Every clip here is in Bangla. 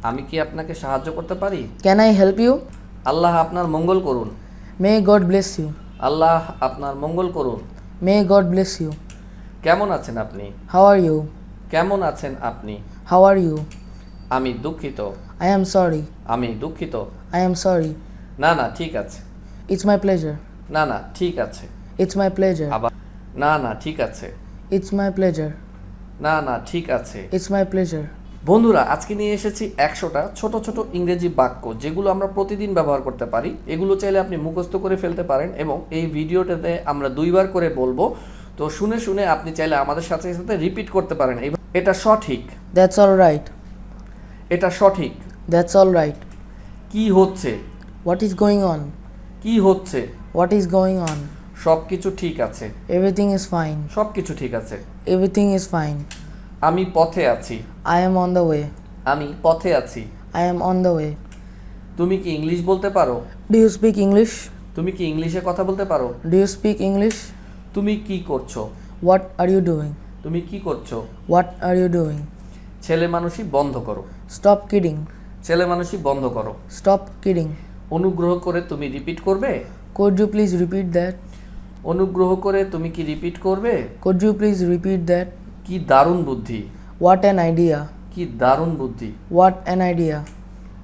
আমি কি আপনাকে সাহায্য করতে পারি? Can I help you? আল্লাহ আপনার মঙ্গল করুন। May God bless you. আল্লাহ আপনার মঙ্গল করুন। May God bless you. কেমন আছেন আপনি? How are you? কেমন আছেন আপনি? How are you? আমি দুঃখিত। I am sorry. আমি দুঃখিত। I am sorry. না না ঠিক আছে। It's my pleasure. না না ঠিক আছে। It's my pleasure. আবার না না ঠিক আছে। It's my pleasure. না না ঠিক আছে। It's my pleasure. বন্ধুরা, আজকে নিয়ে এসেছি 100টা ছোট ছোট ইংরেজি বাক্য যেগুলো আমরা প্রতিদিন ব্যবহার করতে পারি। এগুলো চাইলে আপনি মুখস্থ করে ফেলতে পারেন এবং এই ভিডিওটাতে আমরা 2বার করে বলবো। তো শুনে শুনে আপনি চাইলে আমাদের সাথে সাথে রিপিট করতে পারেন। এটা সঠিক। That's all right. এটা সঠিক। That's all right. কি হচ্ছে? What is going on? কি হচ্ছে? What is going on? সবকিছু ঠিক আছে। Everything is fine. সবকিছু ঠিক আছে। Everything is fine. আমি পথে আছি। I am on the way. আমি পথে আছি। I am on the way. তুমি কি ইংলিশ বলতে পারো? Do you speak English? তুমি কি ইংলিশে কথা বলতে পারো? Do you speak English? তুমি কি করছো? What are you doing? তুমি কি করছো? What are you doing? ছেলে মানুষই বন্ধ করো। Stop kidding. ছেলে মানুষই বন্ধ করো। Stop kidding. অনুগ্রহ করে তুমি রিপিট করবে? Could you please repeat that? অনুগ্রহ করে তুমি কি রিপিট করবে? Could you please repeat that? কি দারুণ বুদ্ধি। What an idea. কি দারুণ বুদ্ধি। What an idea.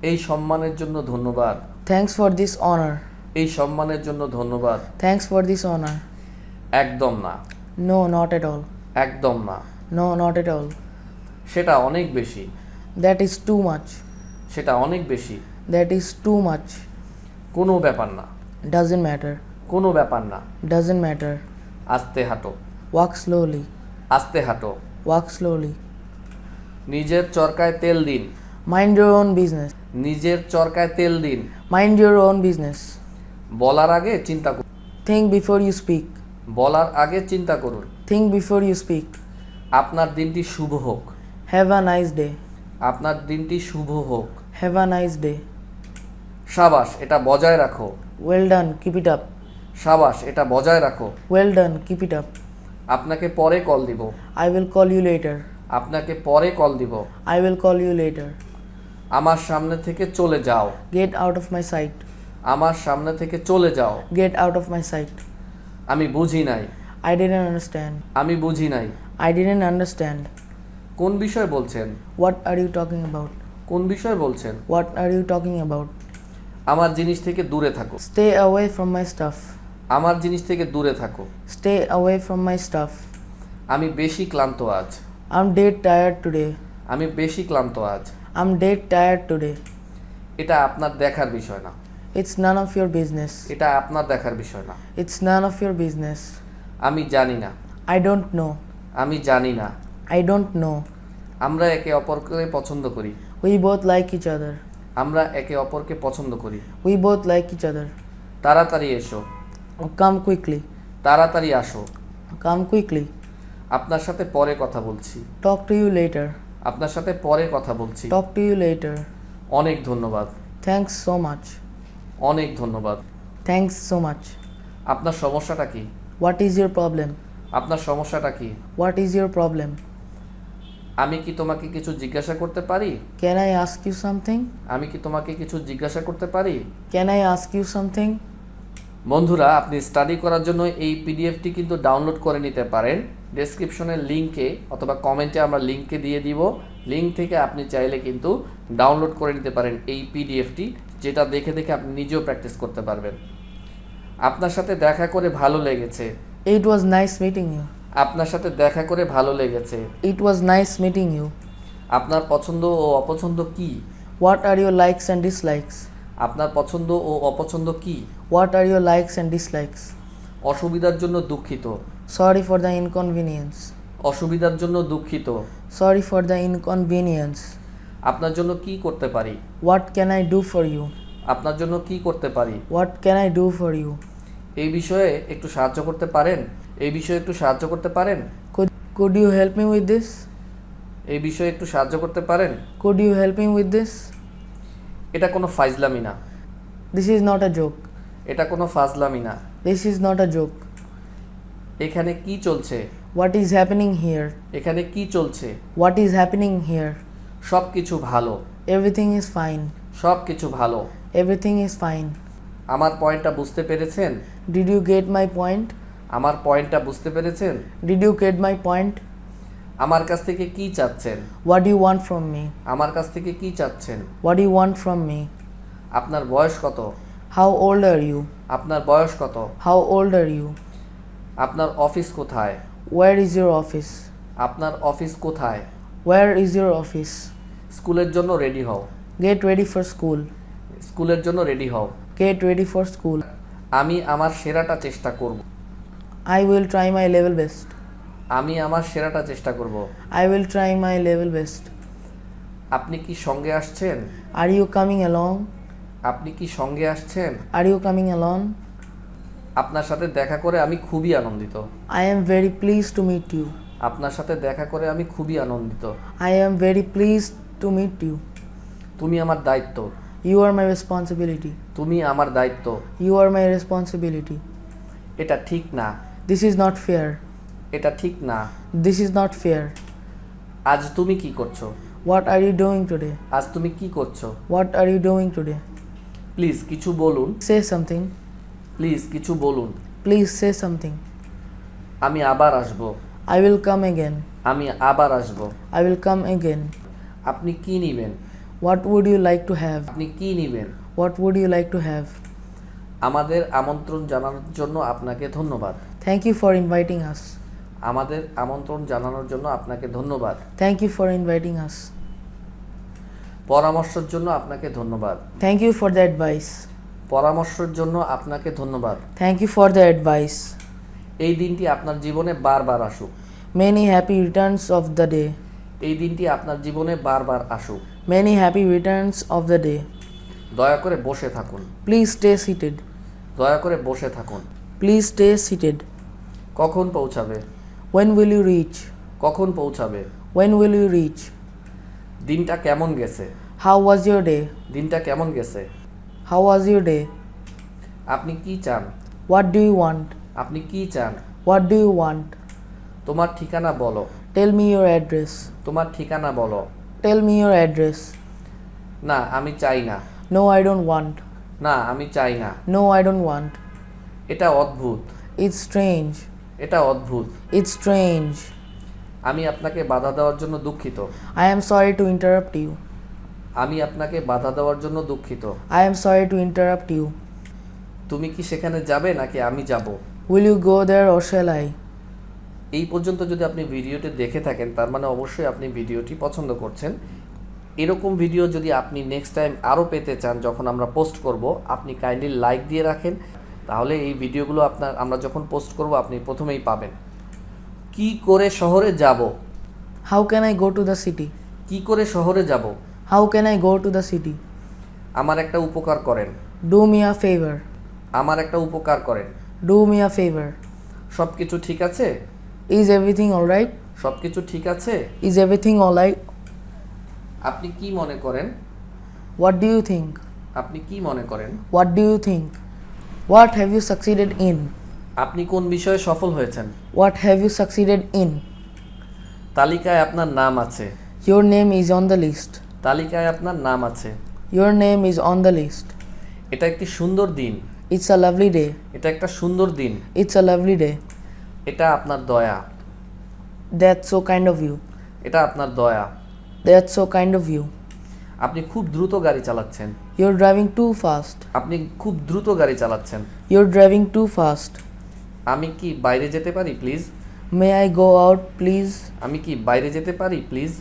এই সম্মানের জন্য ধন্যবাদ। Thanks for this honor. এই সম্মানের জন্য ধন্যবাদ। Thanks for this honor. একদম না। No, not at all. একদম না। No, not at all. সেটা অনেক বেশি। That is too much. সেটা অনেক বেশি। That is too much. কোনো ব্যাপার না। Doesn't matter. কোনো ব্যাপার না। Doesn't matter. আস্তে হাঁটো। Walk slowly. আস্তে হাঁটো। Walk slowly. নিজের চরকায় তেল দিন। Mind your own business. নিজের চরকায় তেল দিন। Mind your own business. বলার আগে চিন্তা করুন। Think before you speak. বলার আগে চিন্তা করুন। Think before you speak. আপনার দিনটি শুভ হোক। Have a nice day. আপনার দিনটি শুভ হোক। Have a nice day. সাবাস, এটা বজায় রাখো। Well done. Keep it up. সাবাস, এটা বজায় রাখো। Well done. Keep it up. আপনাকে পরে কল দিব। I will call you later. আপনাকে পরে কল দিব। I will call you later. আমার সামনে থেকে চলে যাও। Get out of my sight. আমার সামনে থেকে চলে যাও। Get out of my sight. আমি বুঝি নাই। I didn't understand. আমি বুঝি নাই। I didn't understand. কোন বিষয় বলছেন? What are you talking about? কোন বিষয় বলছেন? What are you talking about? আমার জিনিস থেকে দূরে থাকো। Stay away from my stuff. আমার জিনিস থেকে দূরে থাকো। Stay away from my stuff. আমি বেশি ক্লান্ত আজ। I'm dead tired today. আমি বেশি ক্লান্ত আজ। I'm dead tired today. এটা আপনার দেখার বিষয় না। It's none of your business. এটা আপনার দেখার বিষয় না। It's none of your business. আমি জানি না। I don't know. আমি জানি না। I don't know. আমরা একে অপরকে পছন্দ করি। We both like each other. আমরা একে অপরকে পছন্দ করি। We both like each other. তাড়াতাড়ি এসো। Come quickly. তাড়াতাড়ি আসো। Come quickly. আপনার সাথে পরে কথা বলছি। Talk to you later. আপনার সাথে পরে কথা বলছি। Talk to you later. অনেক ধন্যবাদ। Thanks so much. অনেক ধন্যবাদ। Thanks so much. আপনার সমস্যাটা কি? What is your problem? আপনার সমস্যাটা কি? What is your problem? আমি কি তোমাকে কিছু জিজ্ঞাসা করতে পারি? Can I ask you something? আমি কি তোমাকে কিছু জিজ্ঞাসা করতে পারি? Can I ask you something? বন্ধুরা, আপনি স্টাডি করার জন্য এই পিডিএফটি কিন্তু ডাউনলোড করে নিতে পারেন। ডেসক্রিপশনের লিঙ্কে অথবা কমেন্টে আমরা লিঙ্কে দিয়ে দিব। লিঙ্ক থেকে আপনি চাইলে কিন্তু ডাউনলোড করে নিতে পারেন এই পিডিএফটি, যেটা দেখে দেখে আপনি নিজেও প্র্যাকটিস করতে পারবেন। আপনার সাথে দেখা করে ভালো লেগেছে। It was nice meeting you. আপনার সাথে দেখা করে ভালো লেগেছে। It was nice meeting you. আপনার পছন্দ ও অপছন্দ কি? What are your likes and dislikes? আপনার পছন্দ ও অপছন্দ কি? What are your likes and dislikes? অসুবিধার জন্য দুঃখিত। Sorry for the inconvenience. অসুবিধার জন্য দুঃখিত। Sorry for the inconvenience. আপনার জন্য কি করতে পারি? What can I do for you? আপনার জন্য কি করতে পারি? What can I do for you? এই বিষয়ে একটু সাহায্য করতে পারেন? এই বিষয়ে একটু সাহায্য করতে পারেন? Could you help me with this? এই বিষয়ে একটু সাহায্য করতে পারেন? Could you help me with this? এটা কোনো ফাজলামি না। This is not a joke. এটা কোনো ফাজলামি না। This is not a joke. এখানে কি চলছে? What is happening here? এখানে কি চলছে? What is happening here? সবকিছু ভালো। Everything is fine. সব কিছু ভালো। Everything is fine. আমার পয়েন্টটা বুঝতে পেরেছেন? Did you get my point? আমার পয়েন্টটা বুঝতে পেরেছেন? Did you get my point? আমার কাছ থেকে কি চাচ্ছেন? What do you want from me? আমার কাছ থেকে কি চাচ্ছেন? What do you want from me? আপনার বয়স কত? How old are you? আপনার বয়স কত? How old are you? আপনার অফিস কোথায়? Where is your office? আপনার অফিস কোথায়? Where is your office? স্কুলের জন্য রেডি হও। Get ready for school. স্কুলের জন্য রেডি হও। Get ready for school. আমি আমার সেরাটা চেষ্টা করব। I will try my level best. আমি আমার সেরাটা চেষ্টা করব। I will try my level best. আপনি কি সঙ্গে আসছেন? Are you coming along? আপনি কি সঙ্গে আসছেন? Are you coming along? আপনার সাথে দেখা করে আমি খুবই আনন্দিত। I am very pleased to meet you. আপনার সাথে দেখা করে আমি খুবই আনন্দিত। I am very pleased to meet you. তুমি আমার দায়িত্ব। You are my responsibility. তুমি আমার দায়িত্ব। You are my responsibility. এটা ঠিক না। This is not fair. এটা ঠিক না। This is not fair. আজ তুমি কি করছো? What are you doing today? আজ তুমি কি করছো? What are you doing today? Please কিছু বলুন। Say something. প্লিজ কিছু বলুন। Please say something. আমি আবার আসব। I will come again. আমি আবার আসব। I will come again. আপনি কি নেবেন? What would you like to have? আপনি কি নেবেন? What would you like to have? আমাদের আমন্ত্রণ জানানোর জন্য আপনাকে ধন্যবাদ। Thank you for inviting us. আমাদের আমন্ত্রণ জানানোর জন্য আপনাকে ধন্যবাদ। Thank you for inviting us. পরামর্শের জন্য আপনাকে ধন্যবাদ। Thank you for the advice. পরামর্শের জন্য আপনাকে ধন্যবাদ। Thank you for the advice. এই দিনটি আপনার জীবনে বারবার আসুক। Many happy returns of the day. এই দিনটি আপনার জীবনে বারবার আসুক। Many happy returns of the day. দয়া করে বসে থাকুন। Please stay seated. দয়া করে বসে থাকুন। Please stay seated. কখন পৌঁছাবে? When will you reach? কখন পৌঁছাবে? When will you reach? দিনটা কেমন গেছে? How was your day? দিনটা কেমন গেছে? How was your day? আপনি কি চান? What do you want? আপনি কি চান? What do you want? তোমার ঠিকানা বলো। Tell me your address. তোমার ঠিকানা বলো। Tell me your address. না আমি চাই না। No, I don't want. না আমি চাই না। No, I don't want. এটা অদ্ভুত। It's strange. এটা অদ্ভুত। It's strange. আমি আপনাকে বাধা দেওয়ার জন্য দুঃখিত। I am sorry to interrupt you. আমি আপনাকে বাধা দেওয়ার জন্য দুঃখিত। I am sorry to interrupt you. তুমি কি সেখানে যাবে নাকি আমি যাব? Will you go there or shall I? এই পর্যন্ত যদি আপনি ভিডিওটি দেখে থাকেন তার মানে অবশ্যই আপনি ভিডিওটি পছন্দ করছেন। এরকম ভিডিও যদি আপনি নেক্সট টাইম আরও পেতে চান যখন আমরা পোস্ট করব, আপনি কাইন্ডলি লাইক দিয়ে রাখেন, তাহলে এই ভিডিওগুলো আমরা যখন পোস্ট করব আপনি প্রথমেই পাবেন। কি করে শহরে যাব? How can I go to the city? কি করে শহরে যাব? How can I go to the city? আমার একটা উপকার করেন। Do me a favor. আমার একটা উপকার করেন। Do me a favor. সব কিছু ঠিক আছে? Is everything alright? সব কিছু ঠিক আছে? Is everything alright? আপনি কি মনে করেন? What do you think? আপনি কি মনে করেন? What do you think? What have you succeeded in? আপনি কোন বিষয়ে সফল হয়েছেন? What have you succeeded in? তালিকায় আপনার নাম আছে। Your name is on the list. তালিকায় আপনার নাম আছে। Your name is on the list. এটা একটি সুন্দর দিন। It's a lovely day. এটা একটা সুন্দর দিন। It's a lovely day. এটা আপনার দয়া। That's so kind of you. এটা আপনার দয়া। That's so kind of you. আপনি খুব দ্রুত গাড়ি চালাচ্ছেন। You're driving too fast. আপনি খুব দ্রুত গাড়ি চালাচ্ছেন। You're driving too fast. আমি কি বাইরে যেতে পারি please? May I go out, please? আমি কি বাইরে যেতে পারি please?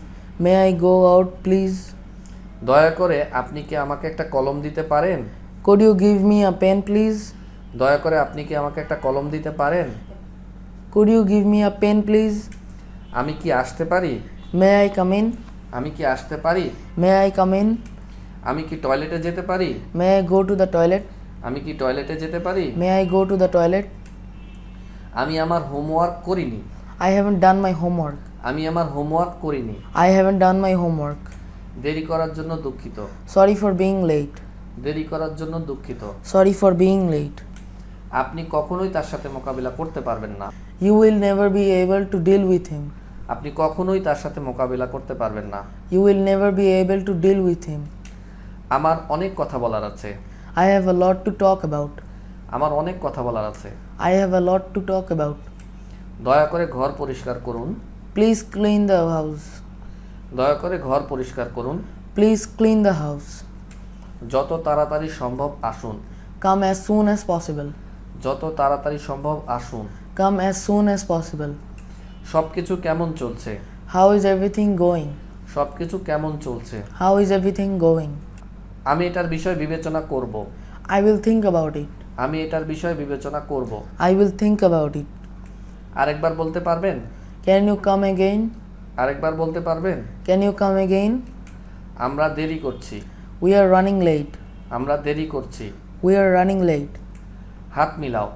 May I go out, please? দয়া করে আপনি কি আমাকে একটা কলম দিতে পারেন? Could you give me a pen, please? দয়া করে আপনি কি আমাকে একটা কলম দিতে পারেন? Could you give me a pen, please? আমি কি আসতে পারি? May I come in? আমি কি আসতে পারি? May I come in? আমি কি টয়লেটে যেতে পারি? May I go to the toilet? আমি কি টয়লেটে যেতে পারি? May I go to the toilet? আমি আমার হোমওয়ার্ক করিনি। I haven't done my homework. আমি আমার হোমওয়ার্ক করিনি। I haven't done my homework. দেরি করার জন্য দুঃখিত। Sorry for being late. দেরি করার জন্য দুঃখিত। Sorry for being late. আপনি কখনোই তার সাথে মোকাবিলা করতে পারবেন না। You will never be able to deal with him. আপনি কখনোই তার সাথে মোকাবিলা করতে পারবেন না। You will never be able to deal with him. আমার অনেক কথা বলার আছে। I have a lot to talk about. আমার অনেক কথা বলার আছে। I have a lot to talk about. দয়া করে ঘর পরিষ্কার করুন। Please clean the house. দয়া করে ঘর পরিষ্কার করুন। Please clean the house. যত তাড়াতাড়ি সম্ভব আসুন। Come as soon as possible. যত তাড়াতাড়ি সম্ভব আসুন। Come as soon as possible. সবকিছু কেমন চলছে? How is everything going? সবকিছু কেমন চলছে? How is everything going? আমি এটার বিষয় বিবেচনা করব। I will think about it. আমি এটার বিষয় বিবেচনা করব। I will think about it. আরেকবার বলতে পারবেন? Can you come again? আরেকবার বলতে পারবেন? Can you come again? আমরা দেরি করছি। We are running late. আমরা দেরি করছি। We are running late. হাত মিলাও।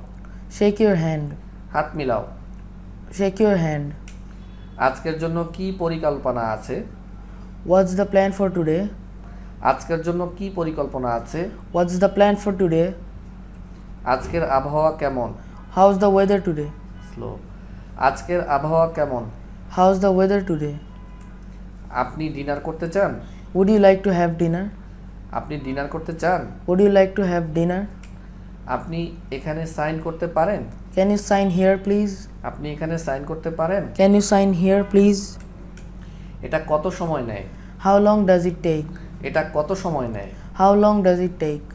Shake your hand. হাত মিলাও। Shake your hand. আজকের জন্য কি পরিকল্পনা আছে? What's the plan for today? আজকের জন্য কি পরিকল্পনা আছে? What's the plan for today? আজকের আবহাওয়া কেমন? How's the weather today? Slow. আজকের আবহাওয়া কেমন? How's the weather today? আপনি ডিনার করতে চান? Would you like to have dinner? আপনি ডিনার করতে চান? Would you like to have dinner? আপনি এখানে সাইন করতে পারেন? Can you sign here, please? আপনি এখানে সাইন করতে পারেন? Can you sign here, please? এটা কত সময় নেয়? How long does it take? এটা কত সময় নেয়? How long does it take?